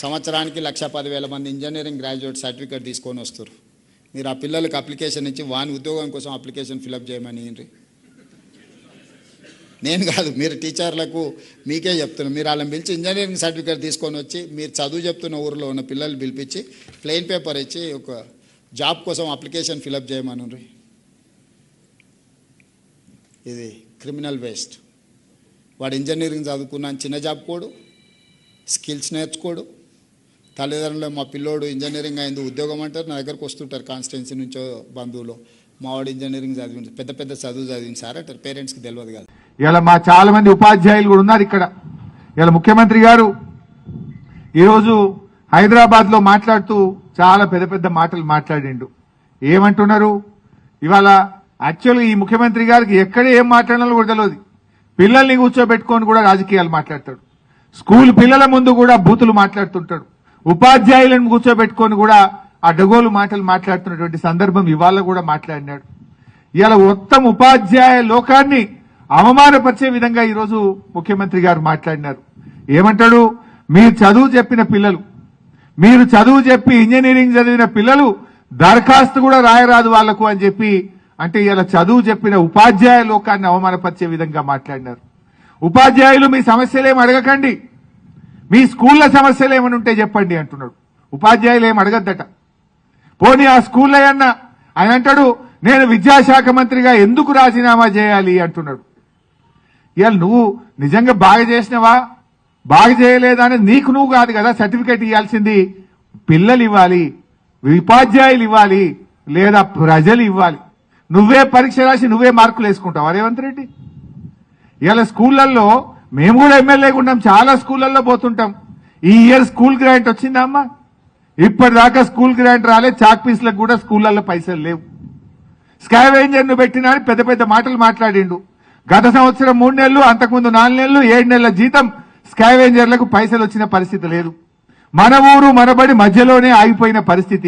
సంవత్సరానికి 1,10,000 మంది engineering graduate certificate తీసుకొని వస్తారు. మీరు ఆ పిల్లలకు అప్లికేషన్ ఇచ్చి వాని ఉద్యోగం కోసం అప్లికేషన్ ఫిలప్ చేయమని నేను కాదు, మీరు టీచర్లకు మీకే చెప్తున్నాను. మీరు వాళ్ళని పిలిచి ఇంజనీరింగ్ సర్టిఫికేట్ తీసుకొని వచ్చి మీరు చదువు చెప్తున్న ఊరిలో ఉన్న పిల్లలు పిలిపించి ప్లెయిన్ పేపర్ ఇచ్చి ఒక జాబ్ కోసం అప్లికేషన్ ఫిలప్ చేయమని. ఇది క్రిమినల్ వేస్ట్. వాడు ఇంజనీరింగ్ చదువుకున్న చిన్న జాబ్ కోడు, స్కిల్స్ నేర్చుకోడు. తల్లిదండ్రులు మా పిల్లోడు ఇంజనీరింగ్ అయింది ఉద్యోగం అంటారు, నా దగ్గరకు వస్తుంటారు కాన్స్టిట్యున్సీ నుంచో బంధువులు, మావాడు ఇంజనీరింగ్ చదివింది, పెద్ద పెద్ద చదువు చదివింది సార్ అంటారు. పేరెంట్స్కి తెలియదు కాదు. ఇలా మా చాలా మంది ఉపాధ్యాయులు కూడా ఉన్నారు ఇక్కడ. ఇలా ముఖ్యమంత్రి గారు ఈరోజు హైదరాబాద్లో మాట్లాడుతూ చాలా పెద్ద పెద్ద మాటలు మాట్లాడిండు. ఏమంటున్నారు ఇవాళ? యాక్చువల్గా ఈ ముఖ్యమంత్రి గారికి ఎక్కడ ఏం మాట్లాడాలో కూడా తెలియదు. పిల్లల్ని కూర్చోబెట్టుకొని కూడా రాజకీయాలు మాట్లాడతాడు. స్కూల్ పిల్లల ముందు కూడా బూతులు మాట్లాడుతుంటాడు. ఉపాధ్యాయులను కూర్చోబెట్టుకొని కూడా ఆ డగోలు మాటలు మాట్లాడుతున్నటువంటి సందర్భం ఇవాళ కూడా మాట్లాడినాడు. ఇలా మొత్తం ఉపాధ్యాయ లోకాన్ని అవమానపరిచే విధంగా ఈరోజు ముఖ్యమంత్రి గారు మాట్లాడినారు. ఏమంటాడు? మీరు చదువు చెప్పిన పిల్లలు, మీరు చదువు చెప్పి ఇంజనీరింగ్ చదివిన పిల్లలు దరఖాస్తు కూడా రాయరాదు వాళ్లకు అని చెప్పి అంటే ఇలా చదువు చెప్పిన ఉపాధ్యాయ లోకాన్ని అవమానపరిచే విధంగా మాట్లాడినారు. ఉపాధ్యాయులు మీ సమస్యలేం అడగకండి, మీ స్కూళ్ల సమస్యలు ఏమని ఉంటే చెప్పండి అంటున్నాడు. ఉపాధ్యాయులు ఏం అడగద్దట. పోనీ ఆ స్కూల్లో అన్నా ఆయన అంటాడు నేను విద్యాశాఖ మంత్రిగా ఎందుకు రాజీనామా చేయాలి అంటున్నాడు. ఇవాళ నువ్వు నిజంగా బాగా చేసినవా బాగా చేయలేదా అనేది నీకు నువ్వు కాదు కదా సర్టిఫికేట్ ఇవ్వాల్సింది. పిల్లలు ఇవ్వాలి, ఉపాధ్యాయులు ఇవ్వాలి, లేదా ప్రజలు ఇవ్వాలి. నువ్వే పరీక్ష రాసి నువ్వే మార్కులు వేసుకుంటావా రేవంత్ రెడ్డి? ఇవాళ స్కూళ్లలో మేము కూడా ఎమ్మెల్యేగా ఉన్నాం, చాలా స్కూళ్లలో పోతుంటాం. ఈ ఇయర్ స్కూల్ గ్రాంట్ వచ్చిందా అమ్మా? ఇప్పటిదాకా స్కూల్ గ్రాంట్ రాలే. చాక్ పీస్లకు కూడా స్కూళ్లలో పైసలు లేవు. స్కావెంజర్ ను పెట్టినా అని పెద్ద పెద్ద మాటలు మాట్లాడిండు. గత సంవత్సరం 3 నెలలు, అంతకుముందు 4 నెలలు, 7 నెలల జీతం స్కావెంజర్లకు పైసలు వచ్చిన పరిస్థితి లేదు. మన ఊరు మనబడి మధ్యలోనే ఆగిపోయిన పరిస్థితి.